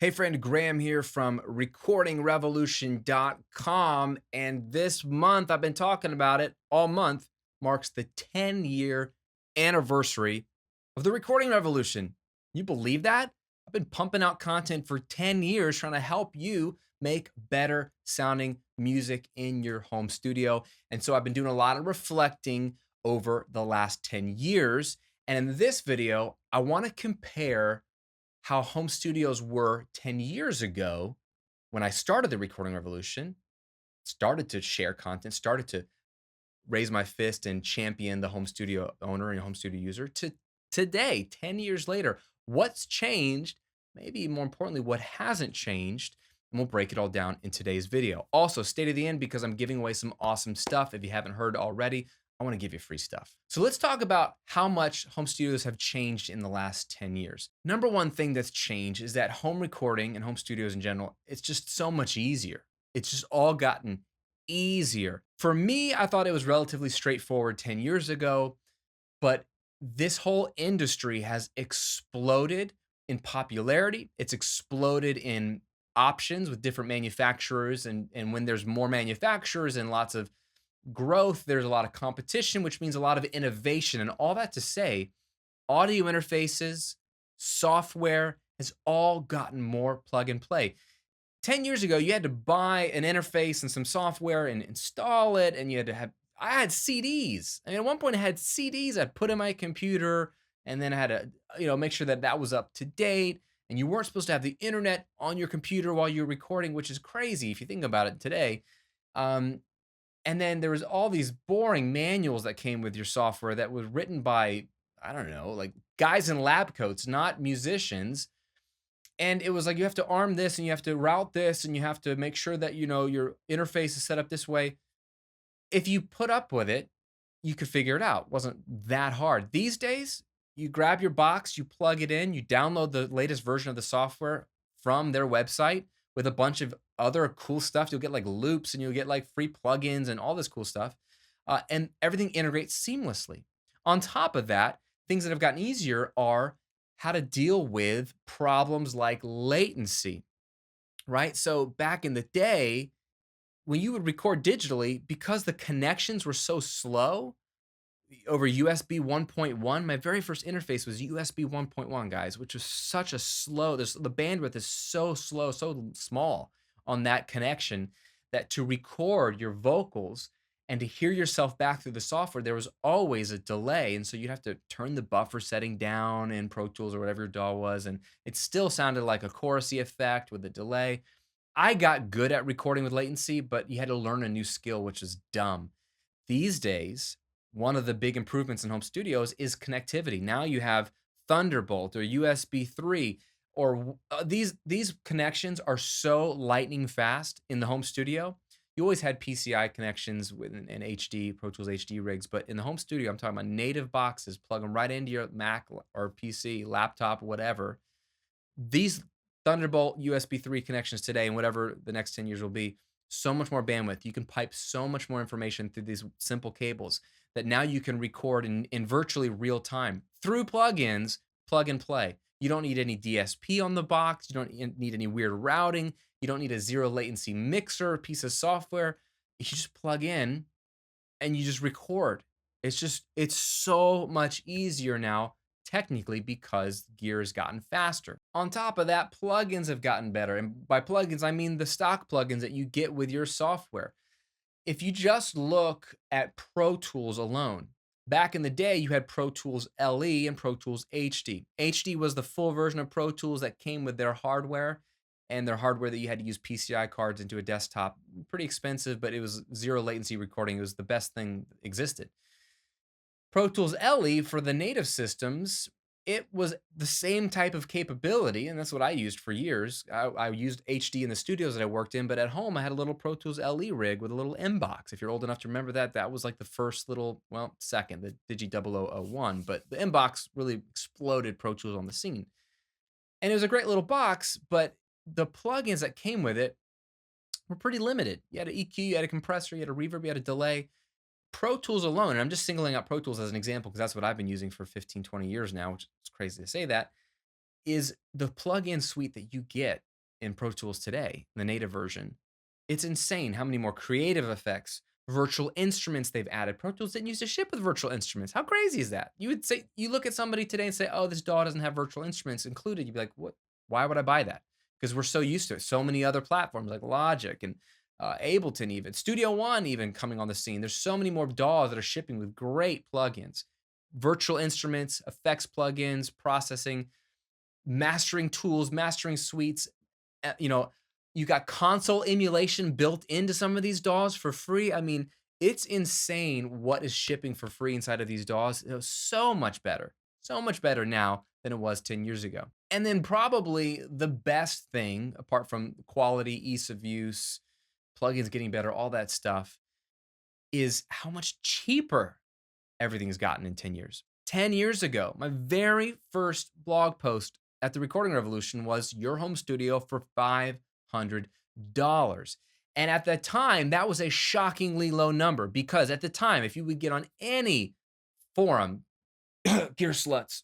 Hey friend, Graham here from recordingrevolution.com. And this month, I've been talking about it all month, marks the 10-year anniversary of the recording revolution. You believe that? I've been pumping out content for 10 years trying to help you make better sounding music in your home studio. And so I've been doing a lot of reflecting over the last 10 years. And in this video, I want to compare how home studios were 10 years ago when I started the recording revolution, started to share content, started to raise my fist and champion the home studio owner and home studio user to today, 10 years later. What's changed? Maybe more importantly, what hasn't changed? And we'll break it all down in today's video. Also, stay to the end because I'm giving away some awesome stuff. If you haven't heard already, I want to give you free stuff. So let's talk about how much home studios have changed in the last 10 years. Number one thing that's changed is that home recording and home studios in general, it's just so much easier. It's just all gotten easier. For me, I thought it was relatively straightforward 10 years ago, but this whole industry has exploded in popularity. It's exploded in options with different manufacturers. And when there's more manufacturers and lots of growth, there's a lot of competition, which means a lot of innovation. And all that to say, audio interfaces, software has all gotten more plug and play. 10 years ago, you had to buy an interface and some software and install it, and you had to have I had CDs. I mean, at one point I had CDs I'd put in my computer, and then I had to, make sure that that was up to date, and you weren't supposed to have the internet on your computer while you're recording, which is crazy if you think about it today. Um, and then there was all these boring manuals that came with your software that was written by, I don't know, like guys in lab coats, not musicians, and it was like you have to arm this and you have to route this and you have to make sure that your interface is set up this way. If you put up with it, you could figure it out. It wasn't that hard. These days, you grab your box, you plug it in, you download the latest version of the software from their website with a bunch of other cool stuff. You'll get like loops and you'll get like free plugins and all this cool stuff. And everything integrates seamlessly. On top of that, things that have gotten easier are how to deal with problems like latency, right? So back in the day, when you would record digitally, because the connections were so slow over USB 1.1, my very first interface was USB 1.1, guys, which was such a slow, the bandwidth is so slow, so small on that connection that to record your vocals and to hear yourself back through the software, there was always a delay. And so you'd have to turn the buffer setting down in Pro Tools or whatever your DAW was. And it still sounded like a chorusy effect with a delay. I got good at recording with latency, but you had to learn a new skill, which is dumb. These days, one of the big improvements in home studios is connectivity. Now you have Thunderbolt or USB 3 or these connections are so lightning fast in the home studio. You always had PCI connections with an HD, Pro Tools HD rigs, but in the home studio, I'm talking about native boxes, plug them right into your Mac or PC, laptop, whatever. These Thunderbolt USB 3 connections today and whatever the next 10 years will be, so much more bandwidth. You can pipe so much more information through these simple cables that now you can record in virtually real time through plugins, plug and play. You don't need any DSP on the box. You don't need any weird routing. You don't need a zero latency mixer, piece of software. You just plug in and you just record. It's so much easier now technically because gear has gotten faster. On top of that, plugins have gotten better. And by plugins, I mean the stock plugins that you get with your software. If you just look at Pro Tools alone, back in the day, you had Pro Tools LE and Pro Tools HD. HD was the full version of Pro Tools that came with their hardware and their hardware that you had to use PCI cards into a desktop. Pretty expensive, but it was zero latency recording. It was the best thing that existed. Pro Tools LE for the native systems, it was the same type of capability, and that's what I used for years. I used HD in the studios that I worked in, but at home I had a little Pro Tools LE rig with a little M box. If you're old enough to remember that, that was like the first little, well, second, the Digi 0001, but the M box really exploded Pro Tools on the scene. And it was a great little box, but the plugins that came with it were pretty limited. You had an EQ, you had a compressor, you had a reverb, you had a delay. Pro Tools alone, and I'm just singling out Pro Tools as an example because that's what I've been using for 15, 20 years now, which is crazy to say that, is the plugin suite that you get in Pro Tools today, the native version. It's insane how many more creative effects, virtual instruments they've added. Pro Tools didn't used to ship with virtual instruments. How crazy is that? You would say, you look at somebody today and say, oh, this DAW doesn't have virtual instruments included. You'd be like, what? Why would I buy that? Because we're so used to it. So many other platforms like Logic and Ableton, even Studio One, even coming on the scene. There's so many more DAWs that are shipping with great plugins, virtual instruments, effects plugins, processing, mastering tools, mastering suites. You know, you got console emulation built into some of these DAWs for free. I mean, it's insane what is shipping for free inside of these DAWs. It was so much better now than it was 10 years ago. And then probably the best thing, apart from quality, ease of use, plugins getting better, all that stuff, is how much cheaper everything's gotten in 10 years. 10 years ago, my very first blog post at the Recording Revolution was your home studio for $500. And at that time, that was a shockingly low number because at the time, if you would get on any forum, Gear Sluts,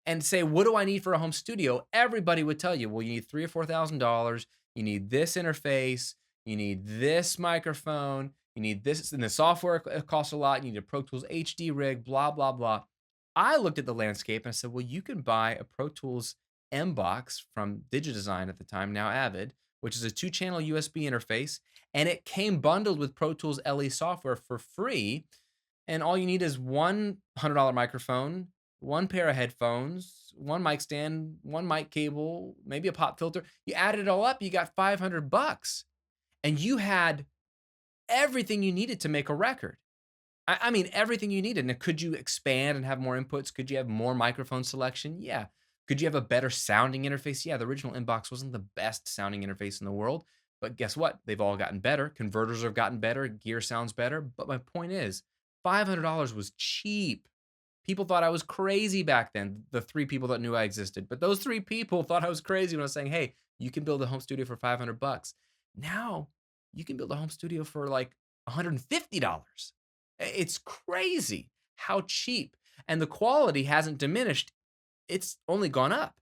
and say, what do I need for a home studio? Everybody would tell you, well, you need $3,000 or $4,000. You need this interface. You need this microphone. You need this, and the software costs a lot. You need a Pro Tools HD rig, blah, blah, blah. I looked at the landscape and I said, well, you can buy a Pro Tools M box from DigiDesign at the time, now Avid, which is a 2-channel USB interface, and it came bundled with Pro Tools LE software for free. And all you need is one $100 microphone, one pair of headphones, one mic stand, one mic cable, maybe a pop filter. You add it all up, you got $500, and you had everything you needed to make a record. I mean, everything you needed. Now, could you expand and have more inputs? Could you have more microphone selection? Yeah. Could you have a better sounding interface? Yeah, the original inbox wasn't the best sounding interface in the world, but guess what? They've all gotten better. Converters have gotten better. Gear sounds better. But my point is, $500 was cheap. People thought I was crazy back then, the 3 people that knew I existed. But those 3 people thought I was crazy when I was saying, hey, you can build a home studio for $500. Now, you can build a home studio for like $150. It's crazy how cheap. And the quality hasn't diminished. It's only gone up.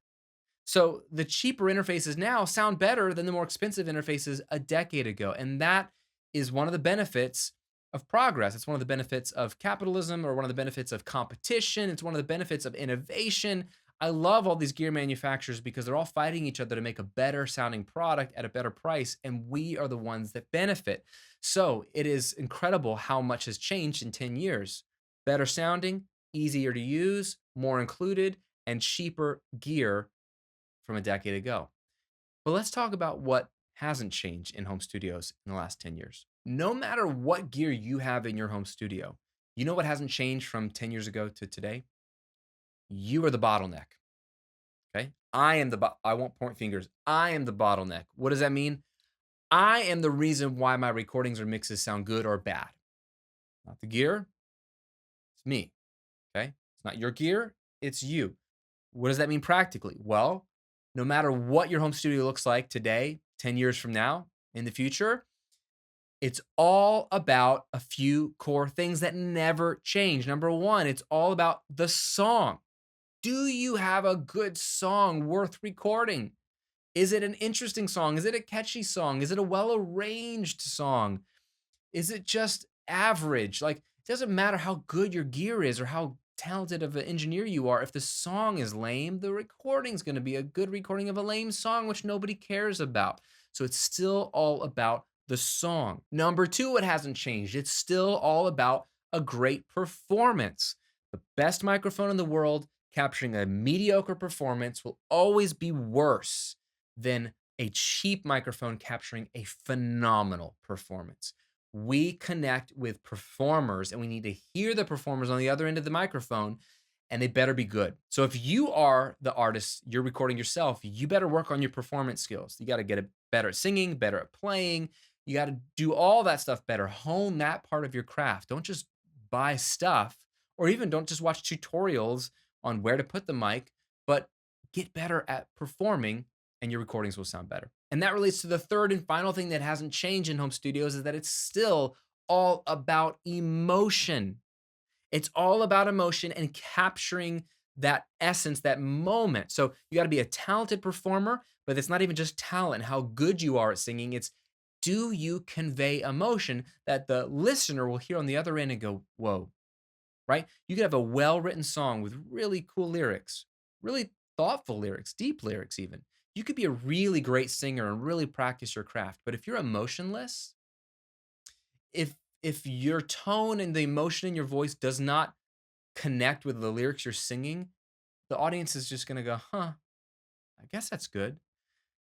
So the cheaper interfaces now sound better than the more expensive interfaces a decade ago. And that is one of the benefits of progress. It's one of the benefits of capitalism, or one of the benefits of competition. It's one of the benefits of innovation. I love all these gear manufacturers because they're all fighting each other to make a better sounding product at a better price, and we are the ones that benefit. So it is incredible how much has changed in 10 years. Better sounding, easier to use, more included, and cheaper gear from a decade ago. But let's talk about what hasn't changed in home studios in the last 10 years. No matter what gear you have in your home studio, you know what hasn't changed from 10 years ago to today? You are the bottleneck. Okay? I won't point fingers. I am the bottleneck. What does that mean? I am the reason why my recordings or mixes sound good or bad. Not the gear, it's me. Okay? It's not your gear, it's you. What does that mean practically? Well, no matter what your home studio looks like today, 10 years from now, in the future, it's all about a few core things that never change. Number one, it's all about the song. Do you have a good song worth recording? Is it an interesting song? Is it a catchy song? Is it a well-arranged song? Is it just average? Like, it doesn't matter how good your gear is or how talented of an engineer you are. If the song is lame, the recording's going to be a good recording of a lame song, which nobody cares about. So it's still all about the song. Number two, it hasn't changed. It's still all about a great performance. The best microphone in the world capturing a mediocre performance will always be worse than a cheap microphone capturing a phenomenal performance. We connect with performers, and we need to hear the performers on the other end of the microphone, and they better be good. So if you are the artist, you're recording yourself, you better work on your performance skills. You got to get better at singing, better at playing. You got to do all that stuff better. Hone that part of your craft. Don't just buy stuff, or even don't just watch tutorials on where to put the mic, but get better at performing, and your recordings will sound better. And that relates to the third and final thing that hasn't changed in home studios, is that it's still all about emotion. It's all about emotion and capturing that essence, that moment. So you got to be a talented performer, but it's not even just talent, how good you are at singing. It's, do you convey emotion that the listener will hear on the other end and go, whoa, right? You could have a well written song with really cool lyrics, really thoughtful lyrics, deep lyrics, even. You could be a really great singer and really practice your craft. But if you're emotionless, if your tone and the emotion in your voice does not connect with the lyrics you're singing, the audience is just gonna go, huh, I guess that's good.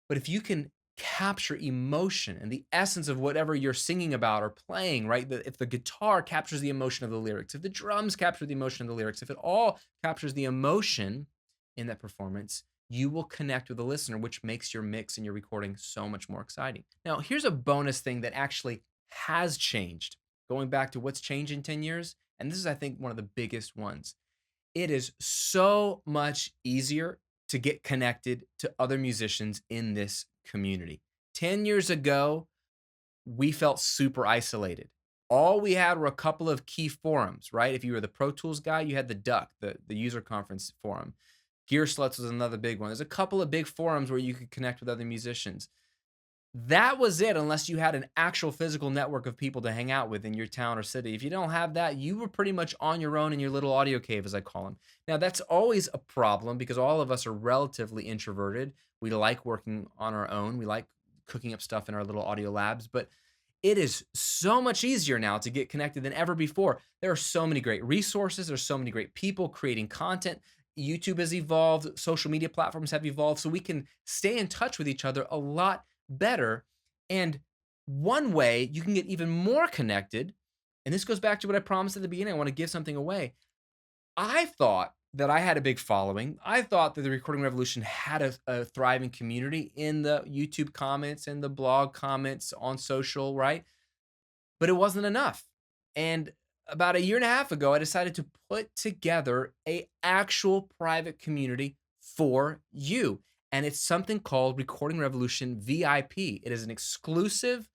But if you can capture emotion and the essence of whatever you're singing about or playing, right? If the guitar captures the emotion of the lyrics, if the drums capture the emotion of the lyrics, if it all captures the emotion in that performance, you will connect with the listener, which makes your mix and your recording so much more exciting. Now, here's a bonus thing that actually has changed, going back to what's changed in 10 years. And this is, I think, one of the biggest ones. It is so much easier to get connected to other musicians in this community. 10 years ago, we felt super isolated. All we had were a couple of key forums, right? If you were the Pro Tools guy, you had the Duck, the user conference forum. Gear Sluts was another big one. There's a couple of big forums where you could connect with other musicians. That was it, unless you had an actual physical network of people to hang out with in your town or city. If you don't have that, you were pretty much on your own in your little audio cave, as I call them. Now, that's always a problem because all of us are relatively introverted. We like working on our own. We like cooking up stuff in our little audio labs, but it is so much easier now to get connected than ever before. There are so many great resources. There's so many great people creating content. YouTube has evolved. Social media platforms have evolved. So we can stay in touch with each other a lot better. And one way you can get even more connected, and this goes back to what I promised at the beginning, I want to give something away. I thought that I had a big following. I thought that the Recording Revolution had a thriving community in the YouTube comments and the blog comments on social, right? But it wasn't enough. And about a year and a half ago, I decided to put together a actual private community for you. And it's something called Recording Revolution VIP. It is an exclusive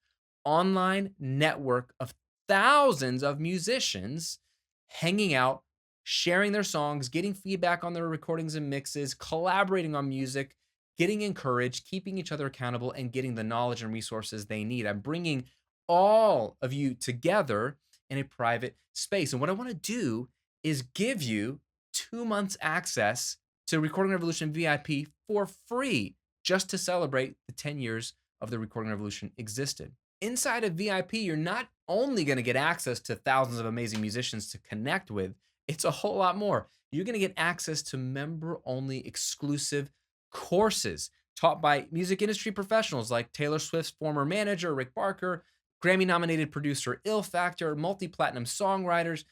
online network of thousands of musicians hanging out, sharing their songs, getting feedback on their recordings and mixes, collaborating on music, getting encouraged, keeping each other accountable, and getting the knowledge and resources they need. I'm bringing all of you together in a private space. And what I want to do is give you 2 months access to Recording Revolution VIP for free just to celebrate the 10 years of the Recording Revolution existed. Inside of VIP, you're not only going to get access to thousands of amazing musicians to connect with, it's a whole lot more. You're going to get access to member only exclusive courses taught by music industry professionals like Taylor Swift's former manager, Rick Barker, Grammy nominated producer Ill Factor, multi platinum songwriters.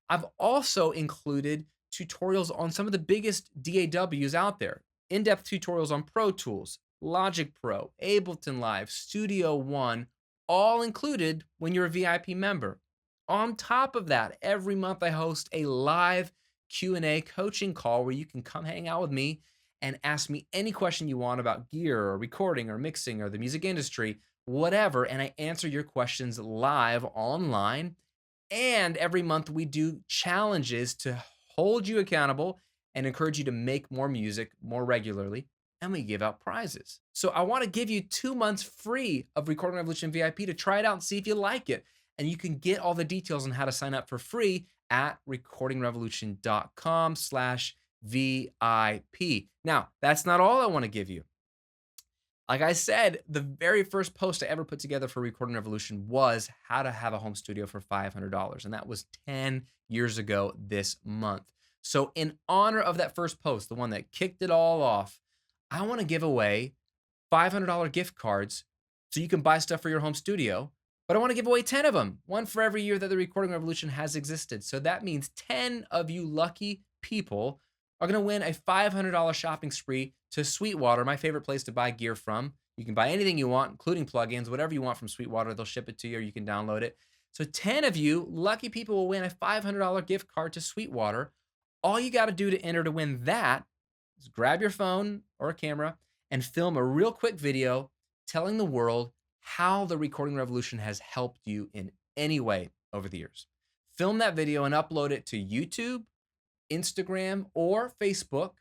I've also included tutorials on some of the biggest DAWs out there, in depth tutorials on Pro Tools, Logic Pro, Ableton Live, Studio One, all included when you're a VIP member. On top of that, every month I host a live Q&A coaching call where you can come hang out with me and ask me any question you want about gear or recording or mixing or the music industry, whatever, and I answer your questions live online. And every month we do challenges to hold you accountable and encourage you to make more music more regularly. And we give out prizes. So I want to give you 2 months free of Recording Revolution VIP to try it out and see if you like it. And you can get all the details on how to sign up for free at recordingrevolution.com/VIP. Now, that's not all I want to give you. Like I said, the very first post I ever put together for Recording Revolution was how to have a home studio for $500. And that was 10 years ago this month. So, in honor of that first post, the one that kicked it all off, I want to give away $500 gift cards so you can buy stuff for your home studio. But I want to give away 10 of them, one for every year that the Recording Revolution has existed. So that means 10 of you lucky people are going to win a $500 shopping spree to Sweetwater, my favorite place to buy gear from. You can buy anything you want, including plugins, whatever you want from Sweetwater. They'll ship it to you or you can download it. So 10 of you lucky people will win a $500 gift card to Sweetwater. All you got to do to enter to win that is grab your phone or a camera and film a real quick video telling the world how the Recording Revolution has helped you in any way over the years. Film that video and upload it to YouTube Instagram, or Facebook,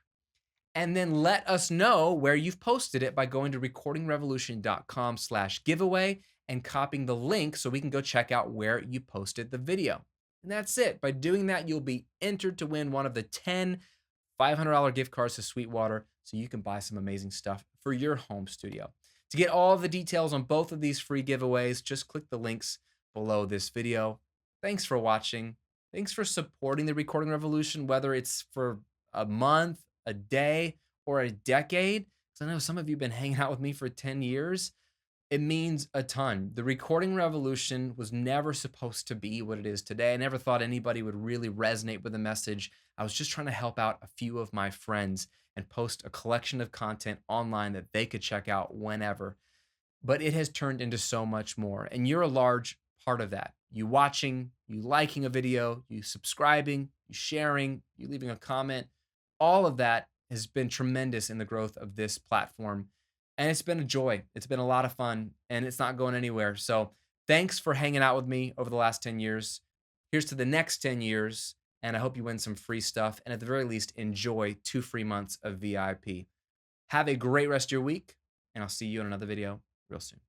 and then let us know where you've posted it by going to recordingrevolution.com/giveaway and copying the link so we can go check out where you posted the video. And that's it. By doing that, you'll be entered to win one of the 10 $500 gift cards to Sweetwater so you can buy some amazing stuff for your home studio. To get all the details on both of these free giveaways, just click the links below this video. Thanks for watching. Thanks for supporting the Recording Revolution, whether it's for a month, a day, or a decade. Because I know some of you have been hanging out with me for 10 years. It means a ton. The Recording Revolution was never supposed to be what it is today. I never thought anybody would really resonate with the message. I was just trying to help out a few of my friends and post a collection of content online that they could check out whenever. But it has turned into so much more. And you're a large part of that. You watching, you liking a video, you subscribing, you sharing, you leaving a comment. All of that has been tremendous in the growth of this platform. And it's been a joy. It's been a lot of fun, and it's not going anywhere. So thanks for hanging out with me over the last 10 years. Here's to the next 10 years. And I hope you win some free stuff. And at the very least, enjoy 2 free months of VIP. Have a great rest of your week, and I'll see you in another video real soon.